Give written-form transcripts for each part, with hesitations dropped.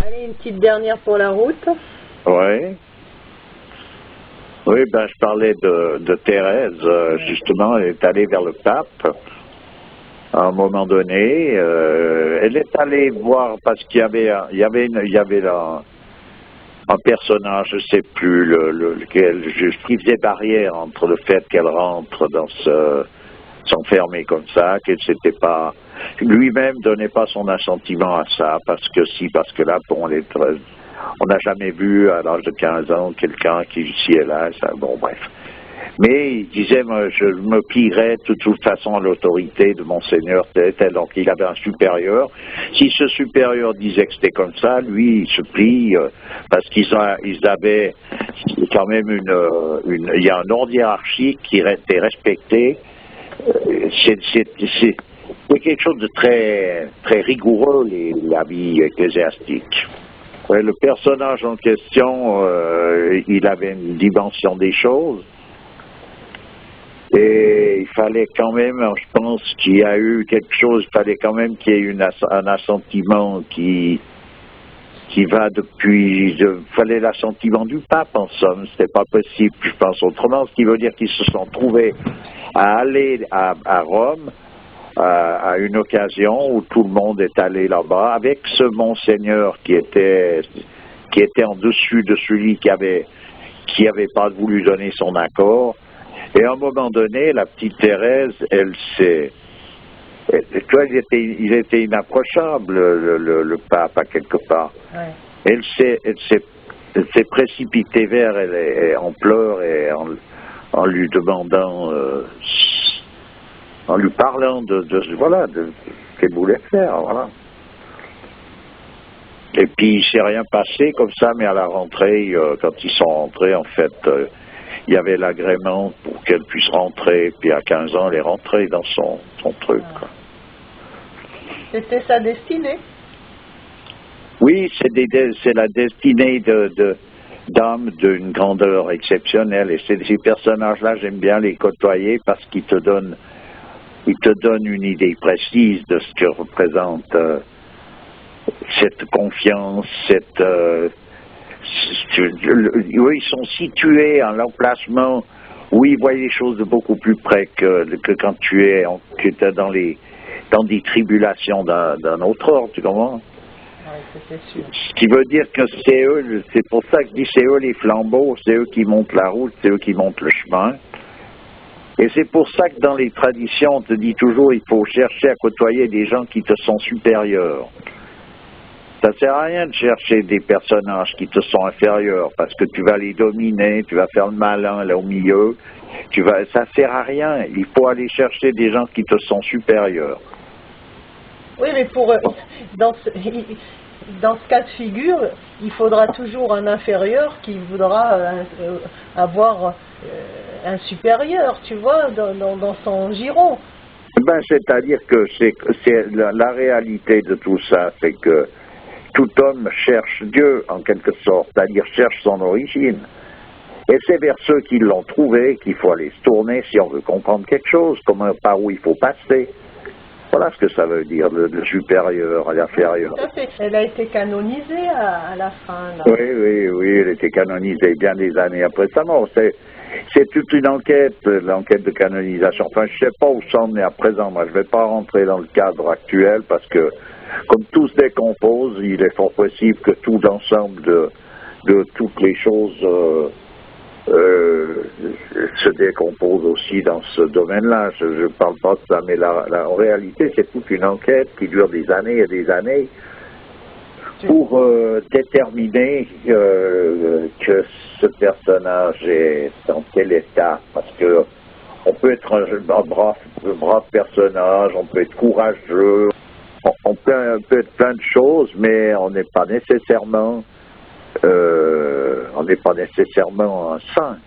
Allez, une petite dernière pour la route. Oui. Oui, ben je parlais de Thérèse, justement, elle est allée vers le pape. À un moment donné, elle est allée voir parce qu'il y avait là un personnage, je sais plus lequel, qui faisait barrière entre le fait qu'elle rentre dans s'enfermer comme ça, qu'elle s'était pas lui-même donnait pas son assentiment à ça, parce que là, bon, on n'a jamais vu à l'âge de 15 ans quelqu'un qui ici et là, ça, bon bref. Mais il disait, moi, je me plierais de toute façon à l'autorité de Monseigneur tel. Donc il avait un supérieur. Si ce supérieur disait que c'était comme ça, lui, il se plie parce qu'ils avaient quand même il y a un ordre hiérarchique qui était respecté. C'est quelque chose de très, très rigoureux, la vie ecclésiastique. Ouais, le personnage en question, il avait une dimension des choses. Et il fallait quand même, je pense qu'il y a eu quelque chose, il fallait quand même qu'il y ait un assentiment qui va depuis, il fallait l'assentiment du pape en somme, c'était pas possible, je pense autrement, ce qui veut dire qu'ils se sont trouvés à aller à Rome à une occasion où tout le monde est allé là-bas avec ce monseigneur qui était en dessus de celui qui avait pas voulu donner son accord. Et à un moment donné, la petite Thérèse, tu vois, il était inapprochable, le pape, à quelque part. Ouais. Elle s'est précipitée vers elle en pleurs et en lui demandant, en lui parlant de ce qu'elle voulait faire, voilà. Et puis, il ne s'est rien passé comme ça, mais à la rentrée, quand ils sont rentrés, en fait, il y avait l'agrément pour qu'elle puisse rentrer, puis à 15 ans, elle est rentrée dans son truc. Quoi. C'était sa destinée. Oui, c'est la destinée d'hommes d'une grandeur exceptionnelle. Et ces personnages-là, j'aime bien les côtoyer parce qu'ils te donnent une idée précise de ce que représente cette confiance, oui, ils sont situés en l'emplacement où ils voient les choses de beaucoup plus près que quand tu es dans des tribulations d'un autre ordre, tu comprends? Oui, c'est sûr. Ce qui veut dire que c'est eux, c'est pour ça que je dis c'est eux les flambeaux, c'est eux qui montent la route, c'est eux qui montent le chemin. Et c'est pour ça que dans les traditions, on te dit toujours il faut chercher à côtoyer des gens qui te sont supérieurs. Ça sert à rien de chercher des personnages qui te sont inférieurs parce que tu vas les dominer, tu vas faire le malin là au milieu. Ça sert à rien. Il faut aller chercher des gens qui te sont supérieurs. Oui, mais dans ce cas de figure, il faudra toujours un inférieur qui voudra avoir un supérieur, tu vois, dans son giron. Ben, c'est-à-dire que c'est la réalité de tout ça, c'est que tout homme cherche Dieu, en quelque sorte, c'est-à-dire cherche son origine. Et c'est vers ceux qui l'ont trouvé qu'il faut aller se tourner si on veut comprendre quelque chose, par où il faut passer. Voilà ce que ça veut dire, le supérieur à l'inférieur. Tout à fait. Elle a été canonisée à la fin. Là. Oui, elle a été canonisée bien des années après sa mort. C'est toute une enquête, l'enquête de canonisation. Enfin, je ne sais pas où ça en est à présent. Moi, je ne vais pas rentrer dans le cadre actuel parce que, comme tout se décompose, il est fort possible que tout l'ensemble de toutes les choses se décompose aussi dans ce domaine-là. Je ne parle pas de ça, mais en réalité, c'est toute une enquête qui dure des années et des années pour déterminer que ce personnage est dans quel état. Parce que on peut être un brave personnage, on peut être courageux, on peut être plein de choses, mais on n'est pas nécessairement un saint.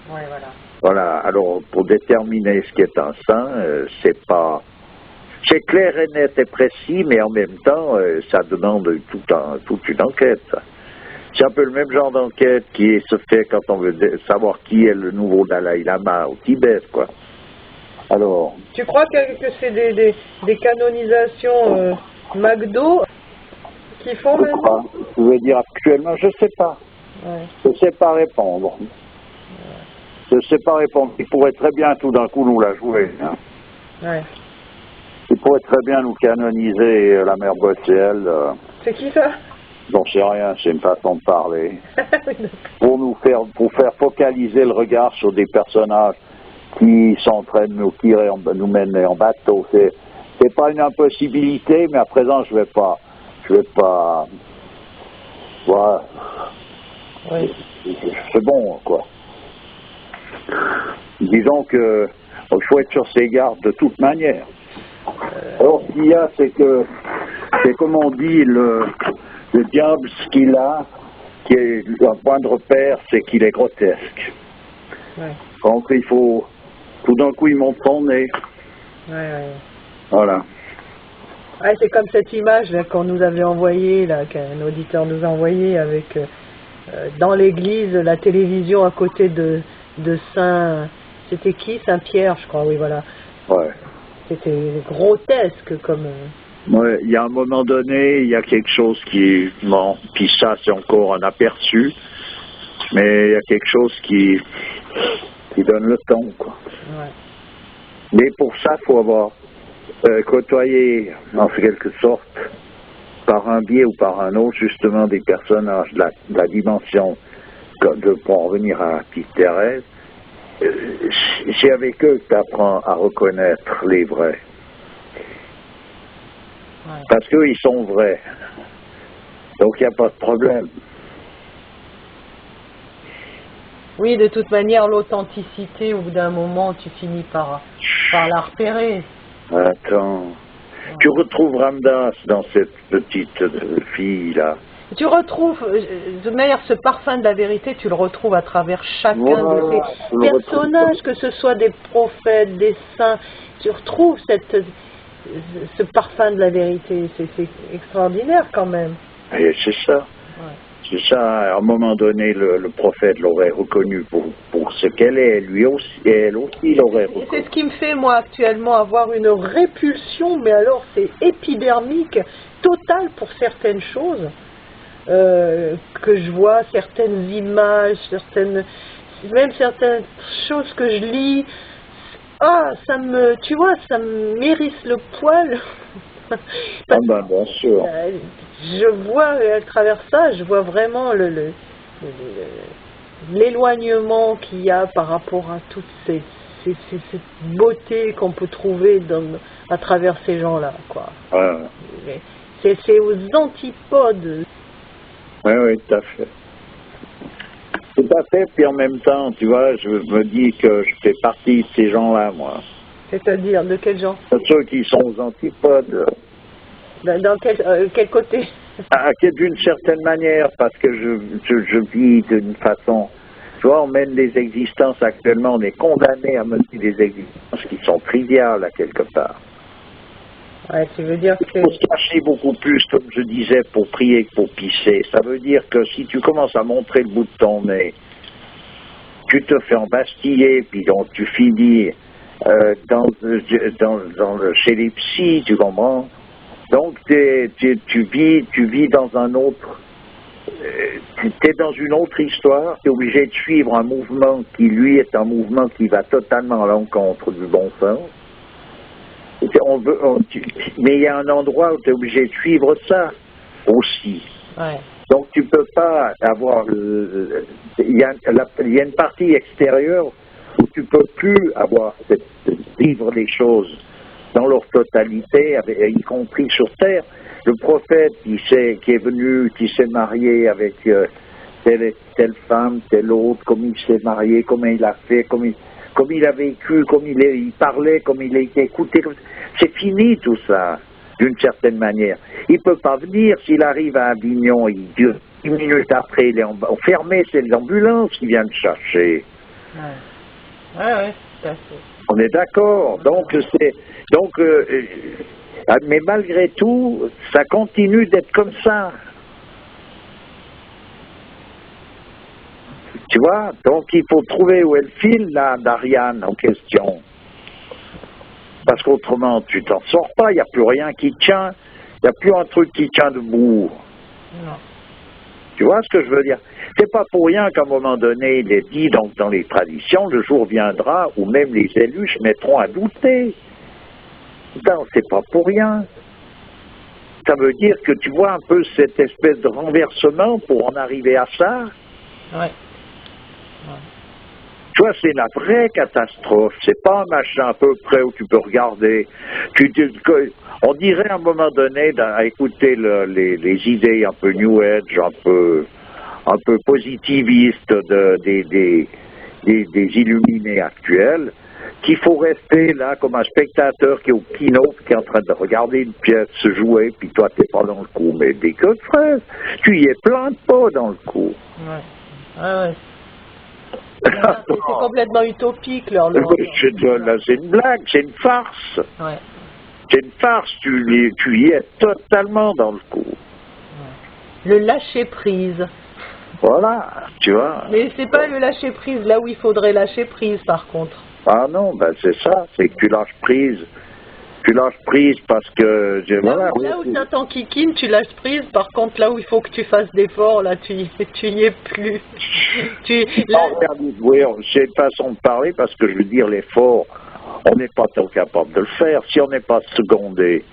Ouais, voilà. Voilà. Alors, pour déterminer ce qui est un saint, c'est clair et net et précis, mais en même temps, ça demande toute une enquête. C'est un peu le même genre d'enquête qui se fait quand on veut savoir qui est le nouveau Dalai Lama au Tibet, quoi. Alors. Tu crois que c'est des canonisations McDo qu'ils font maintenant? Je veux dire, actuellement, je ne sais pas. Ouais. Je ne sais pas répondre. Je ne sais pas répondre. Il pourrait très bien tout d'un coup nous la jouer. Hein. Ouais. Il pourrait très bien nous canoniser la mère Bossiel. C'est qui ça? J'en sais rien, c'est une façon de parler. Oui, pour faire focaliser le regard sur des personnages qui sont en train de nous tirer, nous mener en bateau. C'est pas une impossibilité, mais à présent je vais pas. Voilà. oui. C'est bon, quoi. Disons que il faut être sur ses gardes de toute manière. Alors, ce qu'il y a, c'est comme on dit, le diable, ce qu'il a, qui est un point de repère, c'est qu'il est grotesque. Ouais. Donc, il faut, tout d'un coup, il monte son nez. Ouais. Voilà. Ouais, c'est comme cette image là qu'on nous avait envoyée, là, qu'un auditeur nous a envoyée avec dans l'église la télévision à côté de Saint. C'était qui? Saint-Pierre, je crois, oui, voilà. Ouais. C'était grotesque comme. Ouais, il y a un moment donné, il y a quelque chose qui. Bon, puis ça, c'est encore un aperçu, mais il y a quelque chose qui donne le ton, quoi. Ouais. Mais pour ça, il faut avoir côtoyé, en quelque sorte, par un biais ou par un autre, justement, des personnages de la dimension, pour en revenir à Petite Thérèse. C'est avec eux que tu apprends à reconnaître les vrais. Ouais. Parce qu'eux, ils sont vrais. Donc, il n'y a pas de problème. Oui, de toute manière, l'authenticité, au bout d'un moment, tu finis par la repérer. Attends. Ouais. Tu retrouves Ramdas dans cette petite fille-là. Tu retrouves, de manière, ce parfum de la vérité, tu le retrouves à travers chacun de ces personnages, que ce soit des prophètes, des saints. Tu retrouves ce parfum de la vérité. C'est extraordinaire quand même. Et c'est ça. Ouais. C'est ça. À un moment donné, le prophète l'aurait reconnu pour ce qu'elle est. Lui aussi, et elle aussi l'aurait reconnu. C'est ce qui me fait, moi, actuellement, avoir une répulsion, mais alors c'est épidermique, totale pour certaines choses. Que je vois, certaines images, même certaines choses que je lis, ça me m'hérisse le poil. Ah ben, bien sûr. Je vois à travers ça, je vois vraiment l'éloignement qu'il y a par rapport à toute cette beauté qu'on peut trouver à travers ces gens-là, quoi. Ouais. C'est aux antipodes. Oui, tout à fait. Tout à fait, puis en même temps, tu vois, je me dis que je fais partie de ces gens-là, moi. C'est-à-dire, de quel genre? Ceux qui sont aux antipodes. Dans quel côté? D'une certaine manière, parce que je vis d'une façon... Tu vois, on mène des existences actuellement, on est condamné à mener des existences qui sont triviales, à quelque part. Ouais, tu veux dire que... Il faut se cacher beaucoup plus, comme je disais, pour prier que pour pisser. Ça veut dire que si tu commences à montrer le bout de ton nez, tu te fais embastiller, puis donc tu finis chez les psys, tu comprends? Donc tu vis dans un autre... tu es dans une autre histoire, tu es obligé de suivre un mouvement qui, lui, est un mouvement qui va totalement à l'encontre du bon sens. Mais il y a un endroit où tu es obligé de suivre ça aussi. Ouais. Donc tu peux pas avoir... Il y a une partie extérieure où tu peux plus vivre les choses dans leur totalité, y compris sur Terre. Le prophète qui est venu, qui s'est marié avec telle femme, telle autre, comme il s'est marié, comment il a fait, comme il a vécu, comme il parlait, comme il a été écouté. C'est fini tout ça, d'une certaine manière. Il ne peut pas venir, s'il arrive à Avignon, 10 minutes après, il est fermé, c'est l'ambulance qui vient le chercher. Ouais, tout à fait. On est d'accord. Mais malgré tout, ça continue d'être comme ça. Tu vois? Donc il faut trouver où est le fil là d'Ariane en question. Parce qu'autrement, tu t'en sors pas, il n'y a plus rien qui tient, il n'y a plus un truc qui tient debout. Non. Tu vois ce que je veux dire? C'est pas pour rien qu'à un moment donné, il est dit donc dans les traditions, le jour viendra où même les élus se mettront à douter. Non, c'est pas pour rien. Ça veut dire que tu vois un peu cette espèce de renversement pour en arriver à ça. Ouais. Tu vois, c'est la vraie catastrophe. C'est pas un machin à peu près où tu peux regarder. On dirait à un moment donné, à écouter les idées un peu New Age, un peu positivistes des illuminés actuels, qu'il faut rester là comme un spectateur qui est au keynote, qui est en train de regarder une pièce se jouer, puis toi, t'es pas dans le coup. Mais des queues de fraises, tu y es plein de pas dans le coup. Ouais. Ouais. C'est complètement utopique, leur c'est une blague, c'est une farce. Ouais. C'est une farce, tu y es totalement dans le coup. Ouais. Le lâcher-prise. Voilà, tu vois. Mais c'est pas le lâcher-prise là où il faudrait lâcher prise, par contre. Ah non, ben c'est ça, c'est que tu lâches prise. Tu lâches prise parce que... Là où ça t'enquiquine, tu lâches prise. Par contre, là où il faut que tu fasses d'efforts, là, tu y es plus. Oui, c'est une façon de parler parce que je veux dire, l'effort, on n'est pas tant capable de le faire si on n'est pas secondé.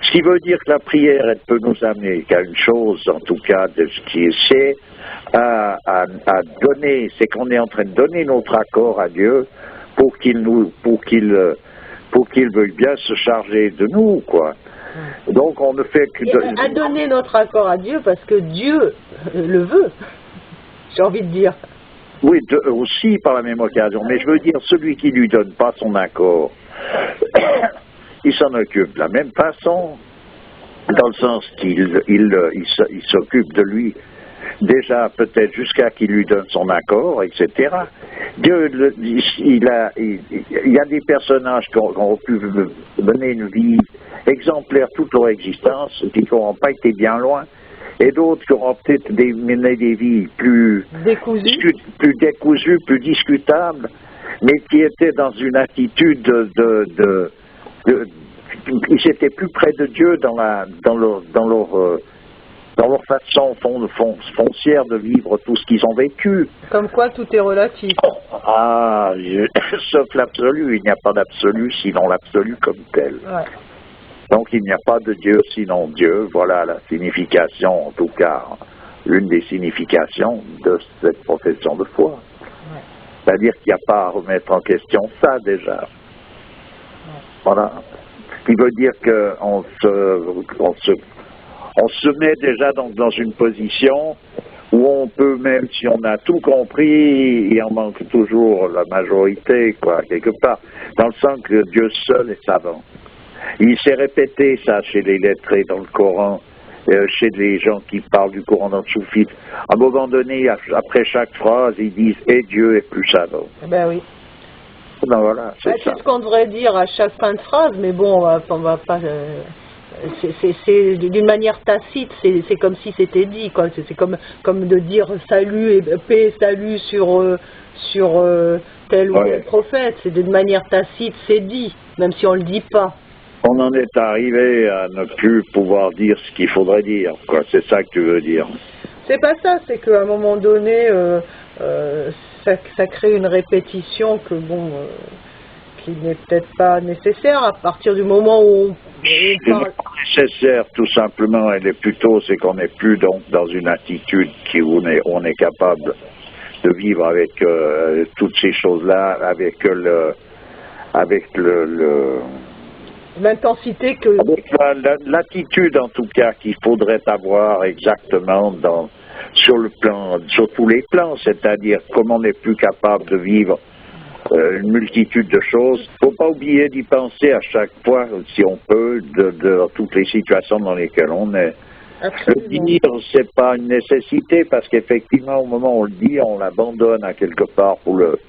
Ce qui veut dire que la prière, elle peut nous amener qu'à une chose, en tout cas, de ce qui est, à donner, c'est qu'on est en train de donner notre accord à Dieu pour qu'il veuille bien se charger de nous, quoi. Donc on ne fait que... à donner notre accord à Dieu parce que Dieu le veut, j'ai envie de dire. Oui, aussi par la même occasion, mais je veux dire, celui qui lui donne pas son accord, il s'en occupe de la même façon, dans le sens qu'il s'occupe de lui déjà peut-être jusqu'à qu'il lui donne son accord, etc. Dieu, il y a des personnages qui ont pu mener une vie exemplaire toute leur existence, qui n'auront pas été bien loin, et d'autres qui auront peut-être mené des vies plus décousues, plus discutables, mais qui étaient dans une attitude ils étaient plus près de Dieu dans leur façon foncière de vivre tout ce qu'ils ont vécu. Comme quoi tout est relatif. Ah, sauf l'absolu, il n'y a pas d'absolu sinon l'absolu comme tel. Ouais. Donc il n'y a pas de Dieu sinon Dieu, voilà la signification, en tout cas, l'une des significations de cette profession de foi. Ouais. C'est-à-dire qu'il n'y a pas à remettre en question ça déjà. Ouais. Voilà. Ce qui veut dire qu'on se met déjà dans une position où on peut, même si on a tout compris, il en manque toujours la majorité, quoi, quelque part, dans le sens que Dieu seul est savant. Il s'est répété ça chez les lettrés dans le Coran, chez les gens qui parlent du Coran dans le soufite. À un moment donné, après chaque phrase, ils disent « Et Dieu est plus savant ». Ben oui. Ben voilà, c'est ça. C'est ce qu'on devrait dire à chaque fin de phrase, mais bon, on va pas... c'est d'une manière tacite, c'est comme si c'était dit, quoi. C'est comme de dire salut et paix, salut sur tel ou tel prophète. C'est d'une manière tacite, c'est dit, même si on le dit pas. On en est arrivé à ne plus pouvoir dire ce qu'il faudrait dire, quoi. C'est ça que tu veux dire. C'est pas ça, c'est qu'à un moment donné, ça crée une répétition que bon, qui n'est peut-être pas nécessaire à partir du moment où on parle. Nécessaire, tout simplement, elle est plutôt, c'est qu'on n'est plus donc dans une attitude où on est capable de vivre avec toutes ces choses-là, avec l'intensité que... L'attitude, en tout cas, qu'il faudrait avoir exactement sur tous les plans, c'est-à-dire comme on n'est plus capable de vivre une multitude de choses. Il ne faut pas oublier d'y penser à chaque fois, si on peut, de toutes les situations dans lesquelles on est. Absolument. Le dire, c'est pas une nécessité, parce qu'effectivement, au moment où on le dit, on l'abandonne à quelque part pour le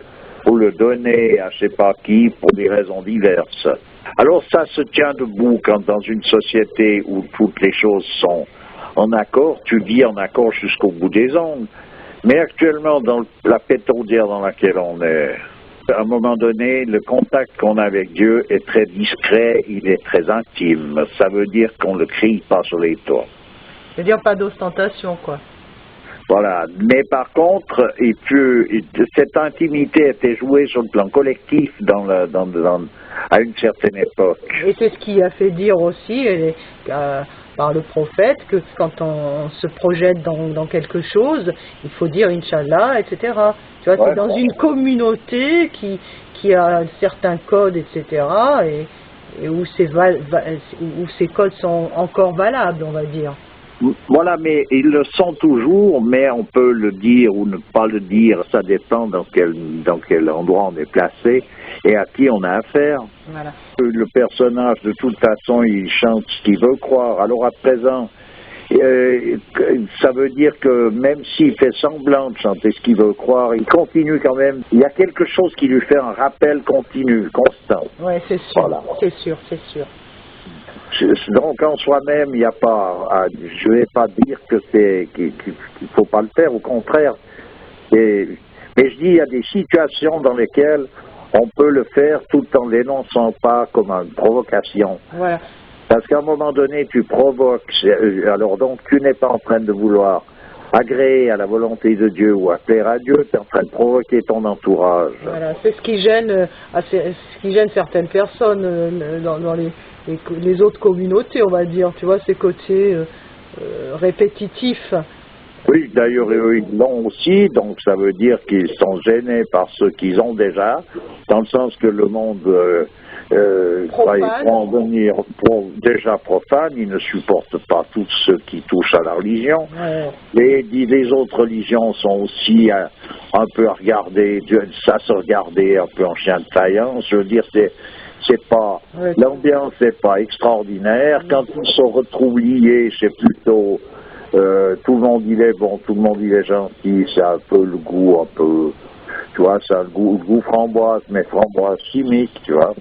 donner à je sais pas qui, pour des raisons diverses. Alors ça se tient debout quand dans une société où toutes les choses sont en accord, tu vis en accord jusqu'au bout des ongles. Mais actuellement, dans la pétrolière dans laquelle on est, à un moment donné, le contact qu'on a avec Dieu est très discret, il est très intime. Ça veut dire qu'on ne le crie pas sur les toits. C'est-à-dire pas d'ostentation, quoi. Voilà. Mais par contre, cette intimité était jouée sur le plan collectif à une certaine époque. Et c'est ce qui a fait dire aussi par le prophète que quand on se projette dans quelque chose, il faut dire Inch'Allah, etc. Tu vois, Ouais, c'est dans une communauté qui a un certain code, etc. Et où ces codes sont encore valables, on va dire. Voilà, mais ils le sont toujours, mais on peut le dire ou ne pas le dire, ça dépend dans quel endroit on est placé et à qui on a affaire. Voilà. Le personnage, de toute façon, il chante ce qu'il veut croire. Alors à présent, ça veut dire que même s'il fait semblant de chanter ce qu'il veut croire, il continue quand même. Il y a quelque chose qui lui fait un rappel continu, constant. Oui, c'est sûr, Voilà. c'est sûr, c'est sûr. Donc en soi-même, il n'y a pas, je ne vais pas dire qu'il ne faut pas le faire, au contraire. Mais je dis, il y a des situations dans lesquelles on peut le faire tout en l'énonçant pas comme une provocation. Voilà. Parce qu'à un moment donné, tu provoques, alors donc tu n'es pas en train de vouloir agréer à la volonté de Dieu ou à plaire à Dieu, tu es en train de provoquer ton entourage. Voilà, c'est ce qui gêne, certaines personnes dans les autres communautés, on va dire, tu vois, ces côtés répétitifs. Oui, d'ailleurs, eux, ils l'ont aussi, donc ça veut dire qu'ils sont gênés par ce qu'ils ont déjà, dans le sens que le monde vont devenir déjà profane, ils ne supportent pas tout ce qui touche à la religion. Ouais. Les autres religions sont aussi un peu à regarder, ça se regarder un peu en chien de faïence, je veux dire, c'est pas, ouais. L'ambiance n'est pas extraordinaire, quand ils se retrouvent liés, c'est plutôt... tout le monde il est bon, tout le monde il est gentil, c'est un peu le goût, un peu, tu vois, c'est le goût framboise, mais framboise chimique, tu vois.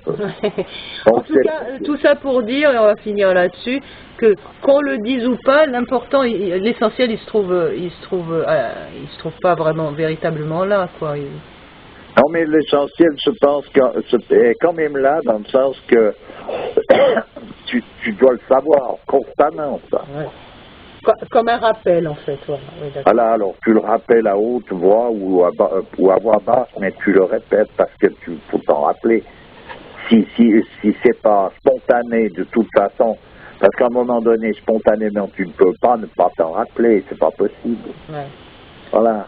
En tout cas, tout ça pour dire, et on va finir là-dessus, que qu'on le dise ou pas, l'important, l'essentiel, il se trouve pas vraiment véritablement là, quoi. Non, mais l'essentiel, je pense, est quand même là, dans le sens que tu dois le savoir constamment, ça. Ouais. Comme un rappel, en fait. Voilà, oui, voilà, alors tu le rappelles à haute voix ou à voix basse, mais tu le répètes parce que tu faut t'en rappeler. Si c'est pas spontané de toute façon, parce qu'à un moment donné, spontanément, tu ne peux pas ne pas t'en rappeler, c'est pas possible. Ouais. Voilà.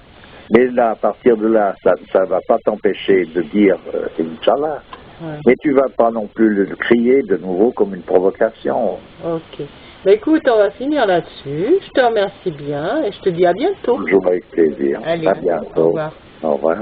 Mais là, à partir de là, ça va pas t'empêcher de dire Inch'Allah. Ouais. Mais tu vas pas non plus le crier de nouveau comme une provocation. Ok. Bah écoute, on va finir là-dessus. Je te remercie bien et je te dis à bientôt. Toujours avec plaisir. Allez, à bientôt. Au revoir. Au revoir.